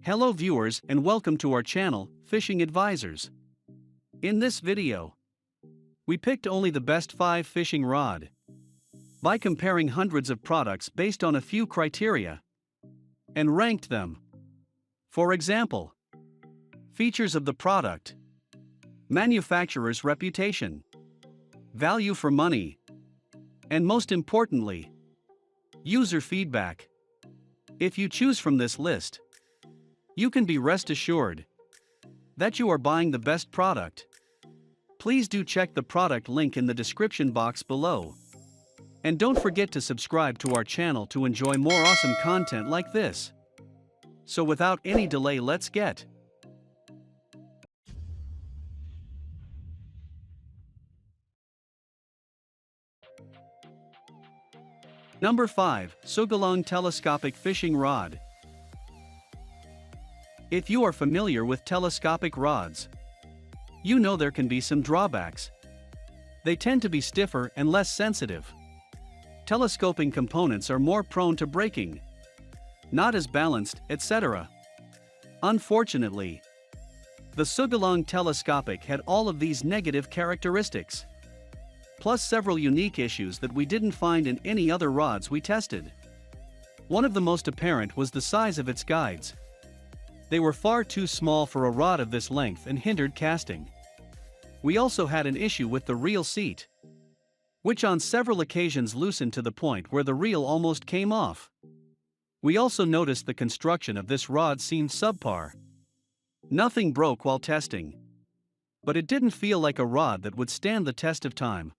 Hello viewers and welcome to our channel, Fishing Advisors. In this video, we picked only the best 5 fishing rod. By comparing hundreds of products based on a few criteria and ranked them. For example, features of the product, manufacturer's reputation, value for money, and most importantly, user feedback. If you choose from this list, you can be rest assured that you are buying the best product. Please do check the product link in the description box below. And don't forget to subscribe to our channel to enjoy more awesome content like this. So without any delay, let's get Number 5. Sougayilang Telescopic Fishing Rod. If you are familiar with telescopic rods, you know there can be some drawbacks. They tend to be stiffer and less sensitive. Telescoping components are more prone to breaking, not as balanced, etc. Unfortunately, the Sougayilang Telescopic had all of these negative characteristics, plus several unique issues that we didn't find in any other rods we tested. One of the most apparent was the size of its guides. They were far too small for a rod of this length and hindered casting. We also had an issue with the reel seat, which on several occasions loosened to the point where the reel almost came off. We also noticed the construction of this rod seemed subpar. Nothing broke while testing, but it didn't feel like a rod that would stand the test of time.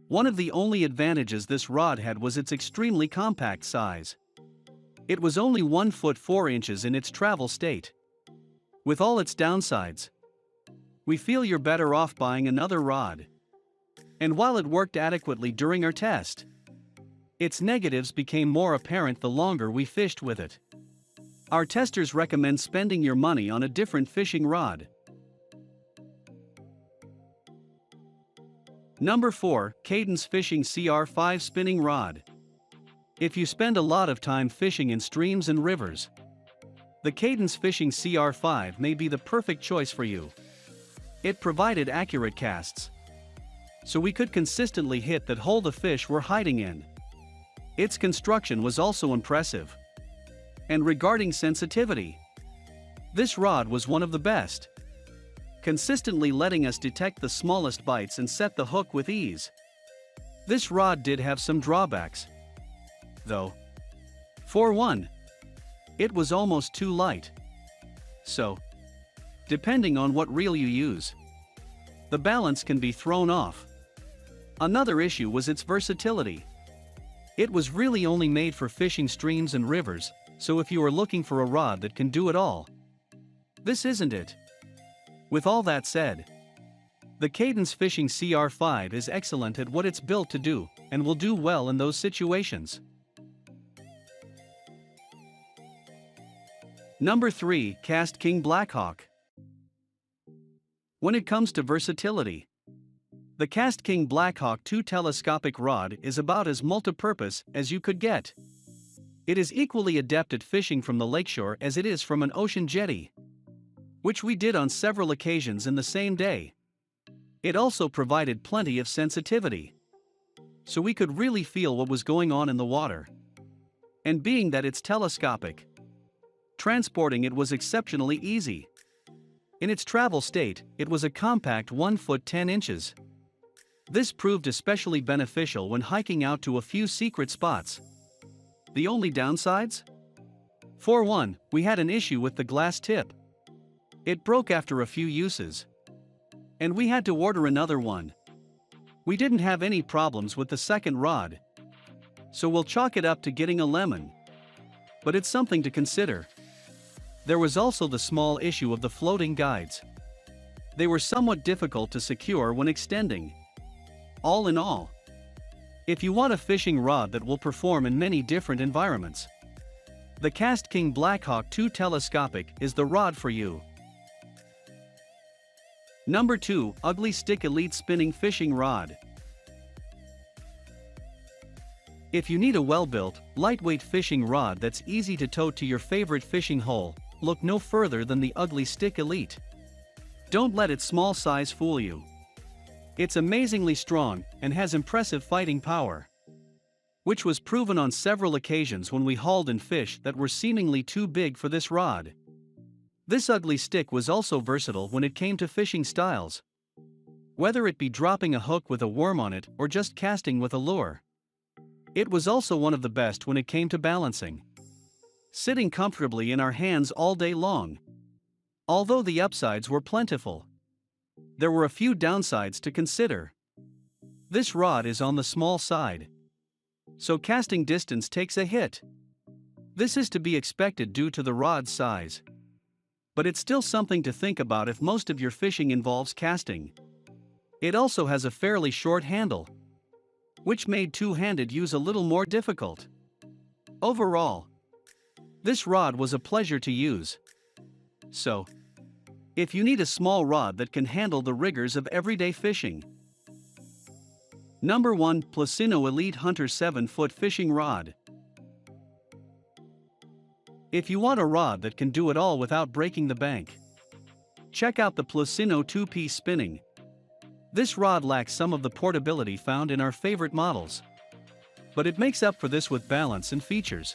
One of the only advantages this rod had was its extremely compact size. It was only 1 foot 4 inches in its travel state. With all its downsides, we feel you're better off buying another rod. And while it worked adequately during our test, its negatives became more apparent the longer we fished with it. Our testers recommend spending your money on a different fishing rod. Number 4. Cadence Fishing CR5 Spinning Rod. If you spend a lot of time fishing in streams and rivers, the Cadence Fishing CR5 may be the perfect choice for you. It provided accurate casts, so we could consistently hit that hole the fish were hiding in. Its construction was also impressive. And regarding sensitivity, this rod was one of the best, consistently letting us detect the smallest bites and set the hook with ease. This rod did have some drawbacks, though. For one, it was almost too light. So, depending on what reel you use, the balance can be thrown off. Another issue was its versatility. It was really only made for fishing streams and rivers, so if you are looking for a rod that can do it all, this isn't it. With all that said, the Cadence Fishing CR5 is excellent at what it's built to do, and will do well in those situations. Number 3. KastKing Blackhawk. When it comes to versatility, the KastKing Blackhawk 2 telescopic rod is about as multi-purpose as you could get. It is equally adept at fishing from the lakeshore as it is from an ocean jetty, which we did on several occasions in the same day. It also provided plenty of sensitivity, so we could really feel what was going on in the water. And being that it's telescopic, transporting it was exceptionally easy. In its travel state, it was a compact 1 foot 10 inches. This proved especially beneficial when hiking out to a few secret spots. The only downsides? For one, we had an issue with the glass tip. It broke after a few uses, and we had to order another one. We didn't have any problems with the second rod, so we'll chalk it up to getting a lemon. But it's something to consider. There was also the small issue of the floating guides. They were somewhat difficult to secure when extending. All in all, if you want a fishing rod that will perform in many different environments, the KastKing Blackhawk 2 Telescopic is the rod for you. Number 2. Ugly Stik Elite Spinning Fishing Rod. If you need a well-built, lightweight fishing rod that's easy to tote to your favorite fishing hole, look no further than the ugly Stik Elite. Don't let its small size fool you. It's amazingly strong and has impressive fighting power, which was proven on several occasions when we hauled in fish that were seemingly too big for this rod. This ugly stick was also versatile when it came to fishing styles, whether it be dropping a hook with a worm on it or just casting with a lure. It was also one of the best when it came to balancing, sitting comfortably in our hands all day long. Although the upsides were plentiful, there were a few downsides to consider. This rod is on the small side, so casting distance takes a hit. This is to be expected due to the rod's size, but it's still something to think about if most of your fishing involves casting. It also has a fairly short handle, which made two-handed use a little more difficult. Overall, this rod was a pleasure to use. So, if you need a small rod that can handle the rigors of everyday fishing. Number 1. PLUSINNO Elite Hunter 7-Foot Fishing Rod. If you want a rod that can do it all without breaking the bank, check out the PLUSINNO 2-Piece Spinning. This rod lacks some of the portability found in our favorite models, but it makes up for this with balance and features.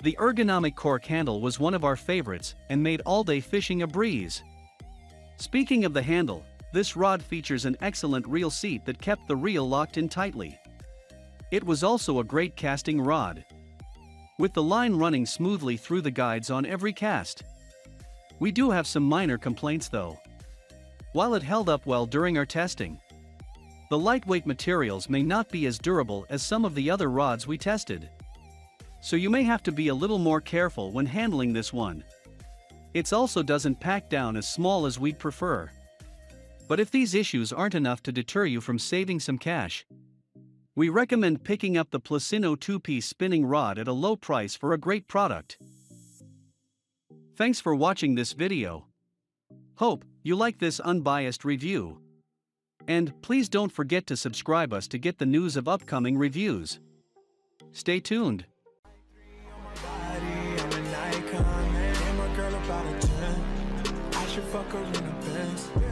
The ergonomic cork handle was one of our favorites and made all-day fishing a breeze. Speaking of the handle, this rod features an excellent reel seat that kept the reel locked in tightly. It was also a great casting rod, with the line running smoothly through the guides on every cast. We do have some minor complaints though. While it held up well during our testing, the lightweight materials may not be as durable as some of the other rods we tested, so you may have to be a little more careful when handling this one. It also doesn't pack down as small as we'd prefer. But if these issues aren't enough to deter you from saving some cash, we recommend picking up the PLUSINNO 2-Piece Spinning Rod at a low price for a great product. Thanks for watching this video. Hope you like this unbiased review. And please don't forget to subscribe us to get the news of upcoming reviews. Stay tuned. Fuck her in the Benz.